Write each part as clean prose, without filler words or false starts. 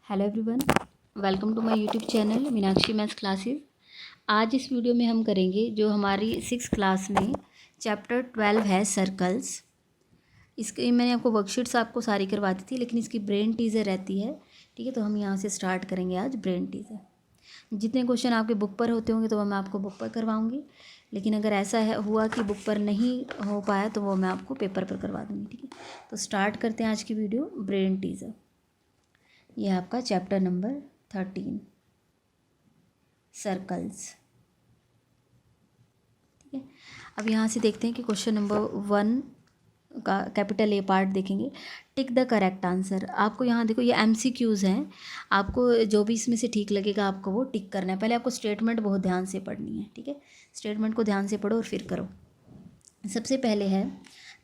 Hello everyone, welcome to my YouTube channel Meenakshi maths classes. आज इस video में हम करेंगे जो हमारी 6th क्लास में चैप्टर 12 है सर्कल्स। इसके मैंने आपको वर्कशीट्स आपको सारी करवाती थी, लेकिन इसकी ब्रेन टीज़र रहती है। ठीक है, तो हम यहाँ से स्टार्ट करेंगे आज ब्रेन टीज़र। जितने क्वेश्चन आपके बुक पर होते होंगे तो वो मैं आपको बुक पर करवाऊँगी, लेकिन अगर ऐसा हुआ कि बुक पर नहीं हो पाया तो वो मैं आपको पेपर पर करवा दूँगी। ठीक है, तो स्टार्ट करते हैं आज की वीडियो ब्रेन टीज़र। यह आपका चैप्टर नंबर 13 सर्कल्स। ठीक है, अब यहाँ से देखते हैं कि क्वेश्चन नंबर 1 का कैपिटल ए पार्ट देखेंगे। Tick the correct answer. आपको यहाँ देखो ये MCQs हैं, आपको जो भी इसमें से ठीक लगेगा आपको वो टिक करना है। पहले आपको स्टेटमेंट बहुत ध्यान से पढ़नी है। ठीक है, स्टेटमेंट को ध्यान से पढ़ो और फिर करो। सबसे पहले है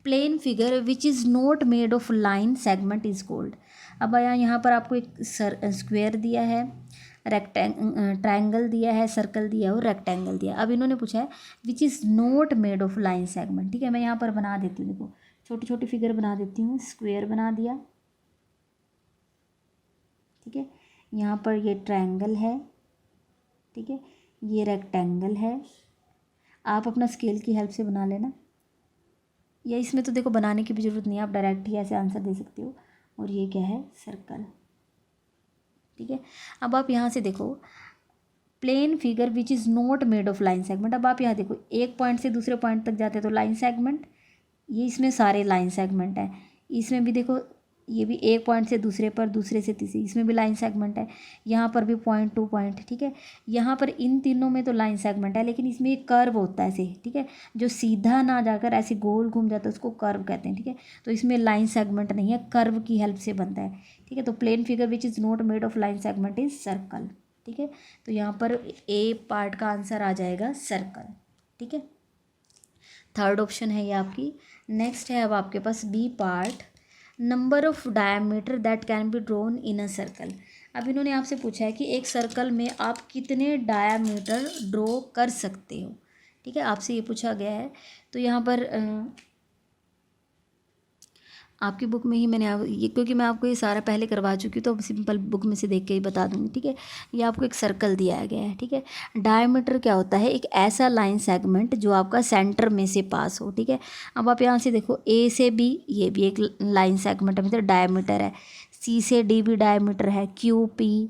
plane figure which is not made of line segment is called. अब यहाँ पर आपको एक स्क्वायर दिया है, ट्रायंगल दिया है, सर्कल दिया है और रेक्टेंगल दिया है। अब इन्होंने पूछा है विच is not made of line segment. ठीक है, मैं यहाँ पर बना देती हूँ, देखो छोटी छोटी फिगर बना देती हूँ। स्क्वायर बना दिया, ठीक है, यहाँ पर ये ट्रायंगल है, ठीक है, ये रेक्टेंगल है। आप अपना स्केल की हेल्प से बना लेना, या इसमें तो देखो बनाने की भी ज़रूरत नहीं है, आप डायरेक्ट ही ऐसे आंसर दे सकते हो। और ये क्या है, सर्कल। ठीक है, अब आप यहाँ से देखो plane figure which is not made of line segment. अब आप यहाँ देखो एक पॉइंट से दूसरे पॉइंट तक जाते हैं तो लाइन सेगमेंट, ये इसमें सारे लाइन सेगमेंट है। इसमें भी देखो ये भी एक पॉइंट से दूसरे पर, दूसरे से तीसरे, इसमें भी लाइन सेगमेंट है। यहाँ पर भी पॉइंट टू पॉइंट। ठीक है, यहाँ पर इन तीनों में तो लाइन सेगमेंट है, लेकिन इसमें एक कर्व होता है ऐसे। ठीक है, जो सीधा ना जाकर ऐसे गोल घूम जाता है उसको कर्व कहते हैं। ठीक है, तो इसमें लाइन सेगमेंट नहीं है, कर्व की हेल्प से बनता है। ठीक है, तो plane figure which is not made of line segment is circle. ठीक है, तो यहाँ पर ए पार्ट का आंसर आ जाएगा सर्कल। ठीक है, थर्ड ऑप्शन है ये आपकी। नेक्स्ट है अब आपके पास B part, number of diameter that can be drawn in a circle. अब इन्होंने आपसे पूछा है कि एक सर्कल में आप कितने डायमीटर ड्रॉ कर सकते हो। ठीक है, आपसे ये पूछा गया है। तो यहाँ पर आपकी बुक में ही मैंने ये, क्योंकि मैं आपको ये सारा पहले करवा चुकी हूँ तो सिंपल बुक में से देख के ही बता दूँगी। ठीक है, ये आपको एक सर्कल दिया गया है। ठीक है, डायमीटर क्या होता है, एक ऐसा लाइन सेगमेंट जो आपका सेंटर में से पास हो। ठीक है, अब आप यहाँ से देखो ए से बी, ये भी एक लाइन सेगमेंट है, मतलब डायमीटर है। सी से डी भी डायमीटर है, QP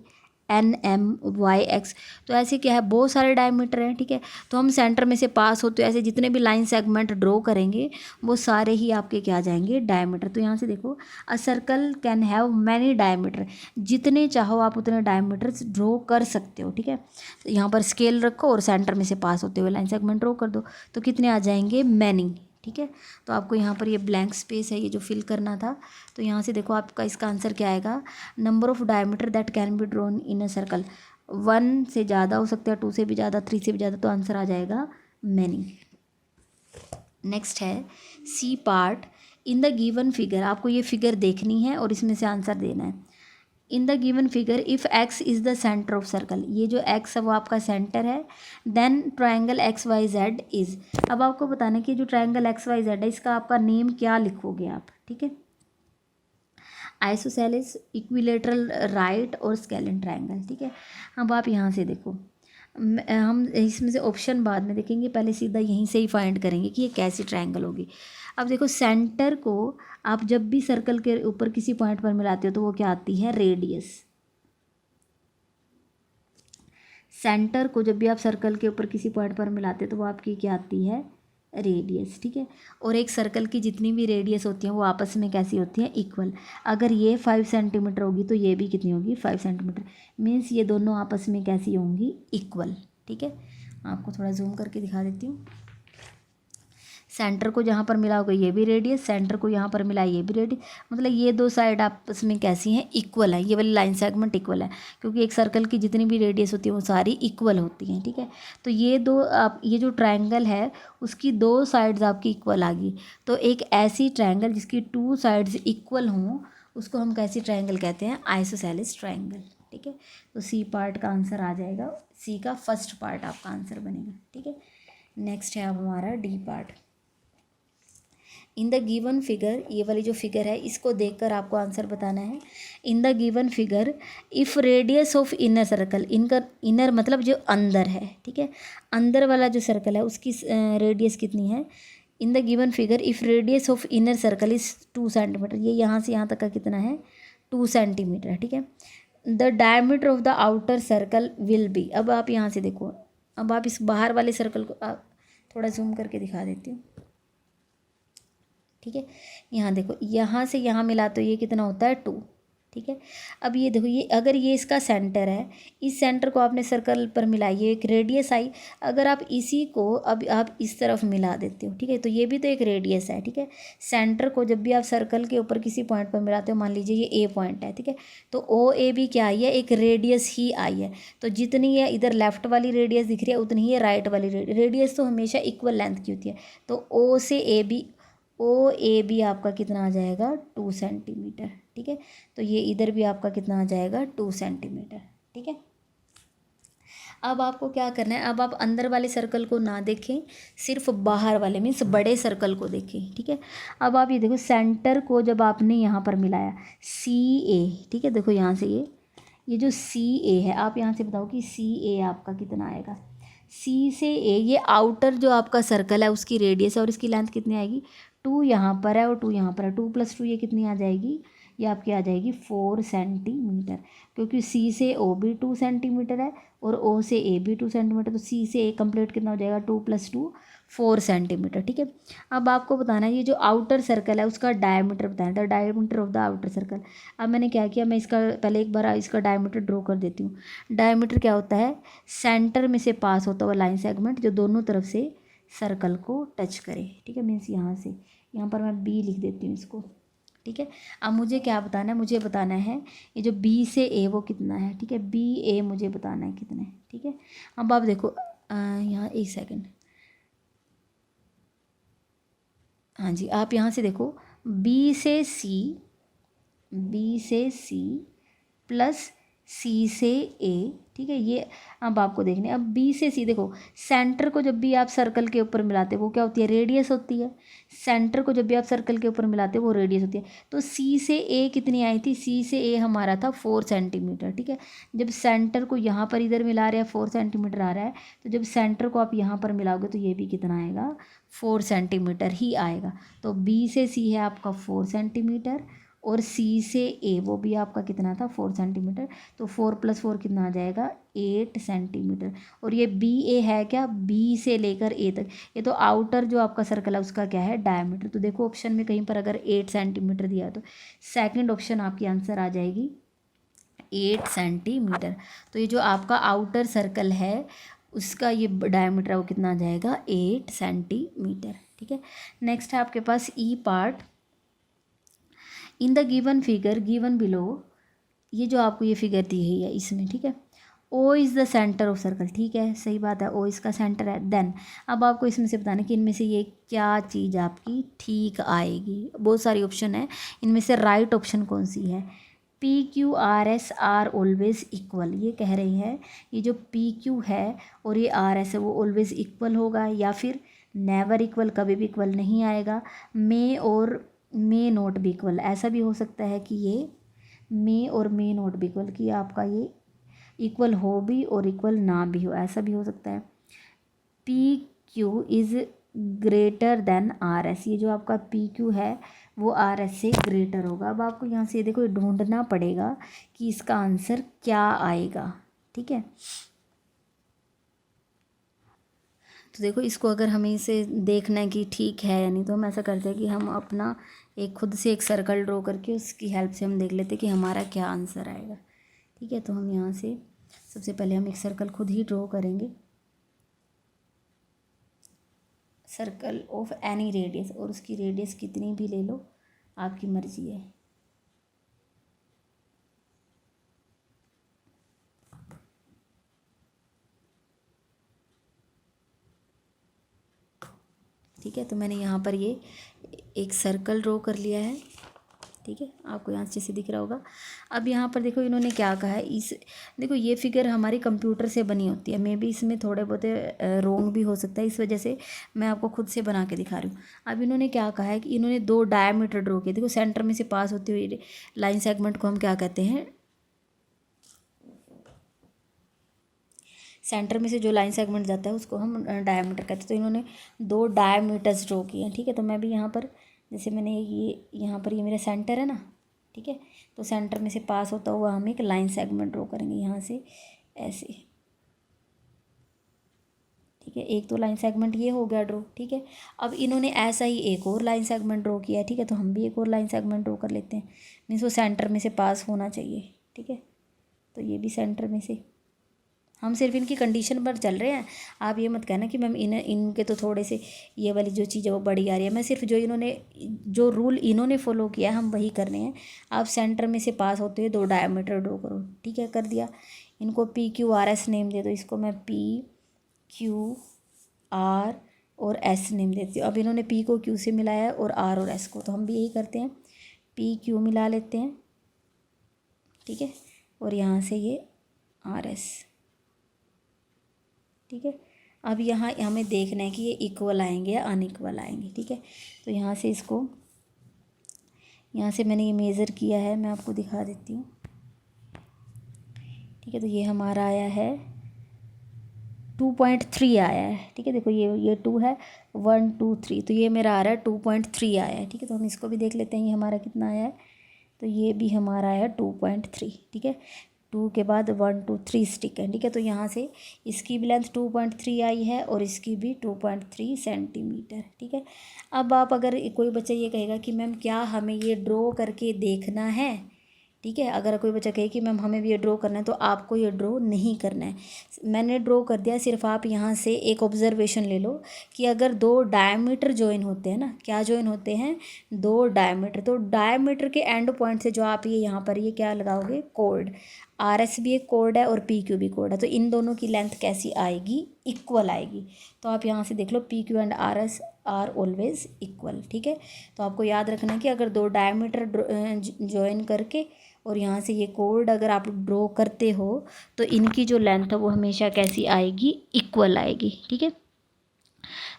NM YX, तो ऐसे क्या है, बहुत सारे डायमीटर हैं। ठीक है, तो हम सेंटर में से पास होते ऐसे जितने भी लाइन सेगमेंट ड्रॉ करेंगे वो सारे ही आपके क्या आ जाएंगे, डायमीटर। तो यहाँ से देखो a circle can have many diameter, जितने चाहो आप उतने डायमीटर्स ड्रॉ कर सकते हो। ठीक है, तो यहाँ पर स्केल रखो और सेंटर में से पास होते हुए लाइन सेगमेंट ड्रॉ कर दो, तो कितने आ जाएंगे, मैनी। ठीक है, तो आपको यहाँ पर ये ब्लैंक स्पेस है, ये जो फिल करना था। तो यहाँ से देखो आपका इसका आंसर क्या आएगा, number of diameter that can be drawn in a circle. 1 से ज़्यादा हो सकता है, 2 से भी ज़्यादा, 3 से भी ज़्यादा, तो आंसर आ जाएगा मैनी। नेक्स्ट है C part, in the given figure. आपको ये फिगर देखनी है और इसमें से आंसर देना है। इन the given figure if x is the centre of circle, ये जो एक्स है वो आपका सेंटर है, देन ट्राइंगल XYZ इज़। अब आपको बताना है कि जो ट्राइंगल XYZ है इसका आपका नेम क्या लिखोगे आप। ठीक है, आइसोसेलेस, इक्विलेटरल, राइट और स्केलेन ट्राइंगल। ठीक है, अब आप यहाँ से देखो, हम इसमें से ऑप्शन बाद में देखेंगे, पहले सीधा यहीं से ही फाइंड करेंगे कि ये कैसी ट्राइंगल होगी। अब देखो सेंटर को आप जब भी सर्कल के ऊपर किसी पॉइंट पर मिलाते हो तो वो क्या आती है, रेडियस। सेंटर को जब भी आप सर्कल के ऊपर किसी पॉइंट पर मिलाते हो तो वो आपकी क्या आती है, रेडियस। ठीक है, और एक सर्कल की जितनी भी रेडियस होती हैं वो आपस में कैसी होती हैं, इक्वल। अगर ये 5 सेंटीमीटर होगी तो ये भी कितनी होगी, 5 सेंटीमीटर, मीन्स ये दोनों आपस में कैसी होंगी, इक्वल। ठीक है, आपको थोड़ा जूम करके दिखा देती हूँ। सेंटर को जहाँ पर मिला होगा ये भी रेडियस, सेंटर को यहाँ पर मिला ये भी रेडियस, मतलब ये दो साइड आपस में कैसी हैं, इक्वल है। ये वाली लाइन सेगमेंट इक्वल है, क्योंकि एक सर्कल की जितनी भी रेडियस होती है वो सारी इक्वल होती हैं। ठीक है, तो ये दो आप, ये जो ट्रायंगल है उसकी दो साइड्स आपकी इक्वल आ गई। तो एक ऐसी ट्रायंगल जिसकी 2 साइड्स इक्वल हों उसको हम कैसी ट्रायंगल कहते हैं, आइसोसेलेस ट्रायंगल। ठीक है, तो सी पार्ट का आंसर आ जाएगा, सी का फर्स्ट पार्ट आपका आंसर बनेगा। ठीक है, नेक्स्ट है अब हमारा D part. In the given figure, ये वाली जो फिगर है इसको देखकर आपको आंसर बताना है। इन the given figure if radius of inner circle, इनका इनर मतलब जो अंदर है, ठीक है, अंदर वाला जो सर्कल है उसकी रेडियस कितनी है। इन the given figure if radius of inner circle is 2 centimetre, ये यहाँ से यहाँ तक का कितना है 2 सेंटीमीटर, ठीक है। The diameter of the outer circle will be, अब आप यहाँ से देखो, अब आप इस बाहर वाले सर्कल को आप थोड़ा जूम करके दिखा देती हूँ, ठीक है। यहाँ देखो, यहाँ से यहाँ मिला तो ये कितना होता है 2, ठीक है। अब ये देखो, ये अगर ये इसका सेंटर है, इस सेंटर को आपने सर्कल पर मिलाइए, एक रेडियस आई, अगर आप इसी को अब आप इस तरफ मिला देते हो, ठीक है, तो ये भी तो एक रेडियस है, ठीक है। सेंटर को जब भी आप सर्कल के ऊपर किसी पॉइंट पर मिलाते हो, मान लीजिए ये ए पॉइंट है, ठीक है, तो ओ ए भी क्या आई है, एक रेडियस ही आई है। तो जितनी ये इधर लेफ्ट वाली रेडियस दिख रही है उतनी ही राइट वाली रेडियस तो हमेशा इक्वल लेंथ की होती है। तो ओ से A B, O A B आपका कितना आ जाएगा 2 सेंटीमीटर, ठीक है। तो ये इधर भी आपका कितना आ जाएगा 2 सेंटीमीटर, ठीक है। अब आपको क्या करना है, अब आप अंदर वाले सर्कल को ना देखें, सिर्फ बाहर वाले मीन्स बड़े सर्कल को देखें, ठीक है। अब आप ये देखो, सेंटर को जब आपने यहाँ पर मिलाया सी ए, ठीक है, देखो यहाँ से ये जो सी ए है, आप यहाँ से बताओ कि सी ए आपका कितना आएगा। सी से ए, ये आउटर जो आपका सर्कल है उसकी रेडियस है और इसकी लेंथ कितनी आएगी 2 यहाँ पर है और 2 यहाँ पर है, 2 + 2 ये कितनी आ जाएगी, ये आपकी आ जाएगी 4 सेंटीमीटर, क्योंकि सी से ओ भी 2 सेंटीमीटर है और ओ से ए भी 2 सेंटीमीटर, तो सी से ए कंप्लीट कितना हो जाएगा 2 + 2 4 सेंटीमीटर, ठीक है। अब आपको बताना है ये जो आउटर सर्कल है उसका डायमीटर बताना, the diameter of the outer circle. अब मैंने क्या किया, मैं इसका पहले एक बार इसका डायमीटर ड्रॉ कर देती हूँ। डायमीटर क्या होता है, सेंटर में से पास होता हुआ लाइन सेगमेंट जो दोनों तरफ से सर्कल को टच करे, ठीक है, मीन्स यहाँ से, यहाँ पर मैं बी लिख देती हूँ इसको, ठीक है। अब मुझे क्या बताना है, मुझे बताना है ये जो बी से ए वो कितना है, ठीक है, बी ए मुझे बताना है कितना है, ठीक है। अब आप देखो यहाँ एक सेकंड, हाँ जी, आप यहाँ से देखो बी से सी प्लस सी से ए, ठीक है, ये अब आपको देखने, अब बी से सी देखो, सेंटर को जब भी आप सर्कल के ऊपर मिलाते हो वो क्या होती है, रेडियस होती है। सेंटर को जब भी आप सर्कल के ऊपर मिलाते हो वो रेडियस होती है। तो सी से ए कितनी आई थी, सी से ए हमारा था 4 सेंटीमीटर, ठीक है। जब सेंटर को यहाँ पर इधर मिला रहे हैं 4 सेंटीमीटर आ रहा है, तो जब सेंटर को आप यहाँ पर मिलाओगे तो ये भी कितना आएगा 4 सेंटीमीटर ही आएगा। तो बी से सी है आपका 4 सेंटीमीटर और सी से ए वो भी आपका कितना था 4 सेंटीमीटर, तो 4 + 4 कितना आ जाएगा 8 सेंटीमीटर। और ये बी ए है क्या, बी से लेकर ए तक, ये तो आउटर जो आपका सर्कल है उसका क्या है डायमीटर। तो देखो ऑप्शन में कहीं पर अगर 8 सेंटीमीटर दिया है तो सेकंड ऑप्शन आपकी आंसर आ जाएगी 8 सेंटीमीटर। तो ये जो आपका आउटर सर्कल है उसका ये डायमीटर है वो कितना आ जाएगा 8 सेंटीमीटर, ठीक है। नेक्स्ट है आपके पास E part. In the given figure given below, ये जो आपको ये फिगर दी हुई है इसमें, ठीक है, O is the centre of circle, ठीक है, सही बात है, ओ इसका सेंटर है। देन अब आपको इसमें से बताना कि इनमें से ये क्या चीज़ आपकी ठीक आएगी। बहुत सारी ऑप्शन है, इनमें से राइट ऑप्शन कौन सी है, P Q R S R always equal, ये कह रही है ये जो पी क्यू है और ये आर एस है वो ऑलवेज इक्वल होगा, या फिर नेवर इक्वल, कभी भी इक्वल नहीं आएगा। मे और मे नॉट भी इक्वल, ऐसा भी हो सकता है कि ये मे और मे नॉट भी इक्वल, कि आपका ये इक्वल हो भी और इक्वल ना भी हो, ऐसा भी हो सकता है। P Q is greater than R S, ये जो आपका पी क्यू है वो आर एस से ग्रेटर होगा। अब आपको यहाँ से देखो ढूंढना पड़ेगा कि इसका आंसर क्या आएगा, ठीक है। तो देखो इसको अगर हमें इसे देखना है कि ठीक है या नहीं, तो हम ऐसा करते हैं कि हम अपना एक खुद से एक सर्कल ड्रॉ करके उसकी हेल्प से हम देख लेते हैं कि हमारा क्या आंसर आएगा, ठीक है। तो हम यहाँ से सबसे पहले हम एक सर्कल खुद ही ड्रॉ करेंगे, सर्कल ऑफ एनी रेडियस, और उसकी रेडियस कितनी भी ले लो, आपकी मर्जी है। ठीक है, तो मैंने यहाँ पर ये एक सर्कल ड्रॉ कर लिया है, ठीक है, आपको यहाँ अच्छे से दिख रहा होगा। अब यहाँ पर देखो इन्होंने क्या कहा है, इस देखो ये फिगर हमारी कंप्यूटर से बनी होती है, मे बी इसमें थोड़े बहुत रोंग भी हो सकता है, इस वजह से मैं आपको खुद से बना के दिखा रही हूँ। अब इन्होंने क्या कहा है कि इन्होंने 2 डायमीटर ड्रॉ किए। देखो सेंटर में से पास होती हुई लाइन सेगमेंट को हम क्या कहते हैं, सेंटर में से जो लाइन सेगमेंट जाता है उसको हम डायमीटर कहते हैं। तो इन्होंने 2 डायमीटर्स ड्रॉ किए हैं, ठीक है। तो मैं भी यहाँ पर जैसे मैंने ये यहाँ पर ये मेरा सेंटर है ना, ठीक है, तो सेंटर में से पास होता हुआ हम एक लाइन सेगमेंट ड्रॉ करेंगे यहाँ से ऐसे, ठीक है। एक तो लाइन सेगमेंट ये हो गया ड्रॉ, ठीक है। अब इन्होंने ऐसा ही एक और लाइन सेगमेंट ड्रॉ किया है, ठीक है, तो हम भी एक और लाइन सेगमेंट ड्रॉ कर लेते हैं। मीन्स वो सेंटर में से पास होना चाहिए, ठीक है। तो ये भी सेंटर में से, हम सिर्फ इनकी कंडीशन पर चल रहे हैं। आप ये मत कहना कि मैम इनके तो थोड़े से ये वाली जो चीज़ है वो बड़ी आ रही है। मैं सिर्फ जो रूल इन्होंने फॉलो किया हम वही कर रहे हैं। आप सेंटर में से पास होते हुए 2 डायमीटर ड्रॉ करो, ठीक है, कर दिया। इनको PQRS नेम दे दो, इसको मैं PQR और S नेम देती हूँ। अब इन्होंने P को Q से मिलाया है और R और S को, तो हम भी यही करते हैं, PQ मिला लेते हैं, ठीक है, और यहाँ से ये RS, ठीक है। अब यहाँ हमें देखना है कि ये इक्वल आएंगे या अनइक्वल आएंगे, ठीक है। तो यहाँ से इसको, यहाँ से मैंने ये मेज़र किया है, मैं आपको दिखा देती हूँ, ठीक है। तो ये हमारा आया है 2.3 आया है, ठीक है। देखो ये 2 है, 1 2 3, तो ये मेरा आ रहा है 2.3 आया है, ठीक है। तो हम इसको भी देख लेते हैं ये हमारा कितना आया है। तो ये भी हमारा है 2.3, ठीक है। 2 के बाद 1 2 3 स्टिक है, ठीक है। तो यहाँ से इसकी भी लेंथ 2.3 आई है और इसकी भी 2.3 सेंटीमीटर, ठीक है। अब आप अगर कोई बच्चा ये कहेगा कि मैम क्या हमें ये ड्रॉ करके देखना है, ठीक है। अगर कोई बच्चा कहे कि मैम हमें भी ये ड्रॉ करना है, तो आपको ये ड्रॉ नहीं करना है। मैंने ड्रॉ कर दिया, सिर्फ आप यहाँ से एक ऑब्जर्वेशन ले लो कि अगर 2 डायमीटर ज्वाइन होते हैं ना, क्या ज्वाइन होते हैं, 2 डायमीटर, तो डायमीटर के एंड पॉइंट से जो आप ये यहाँ पर ये क्या लगाओगे, कोड, RS भी एक कोड है और PQ भी कोड है, तो इन दोनों की लेंथ कैसी आएगी, इक्वल आएगी। तो आप यहाँ से देख लो PQ and RS are always equal, ठीक है। तो आपको याद रखना है कि अगर 2 डायमीटर ज्वाइन करके और यहाँ से ये कोड अगर आप ड्रॉ करते हो तो इनकी जो लेंथ है वो हमेशा कैसी आएगी, इक्वल आएगी, ठीक है।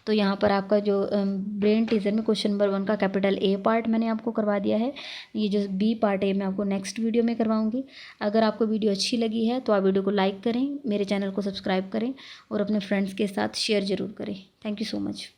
तो यहाँ पर आपका जो ब्रेन टीजर में क्वेश्चन नंबर 1 का कैपिटल A पार्ट मैंने आपको करवा दिया है। ये जो B पार्ट है मैं आपको नेक्स्ट वीडियो में करवाऊँगी। अगर आपको वीडियो अच्छी लगी है तो आप वीडियो को लाइक करें, मेरे चैनल को सब्सक्राइब करें और अपने फ्रेंड्स के साथ शेयर ज़रूर करें। Thank you so much.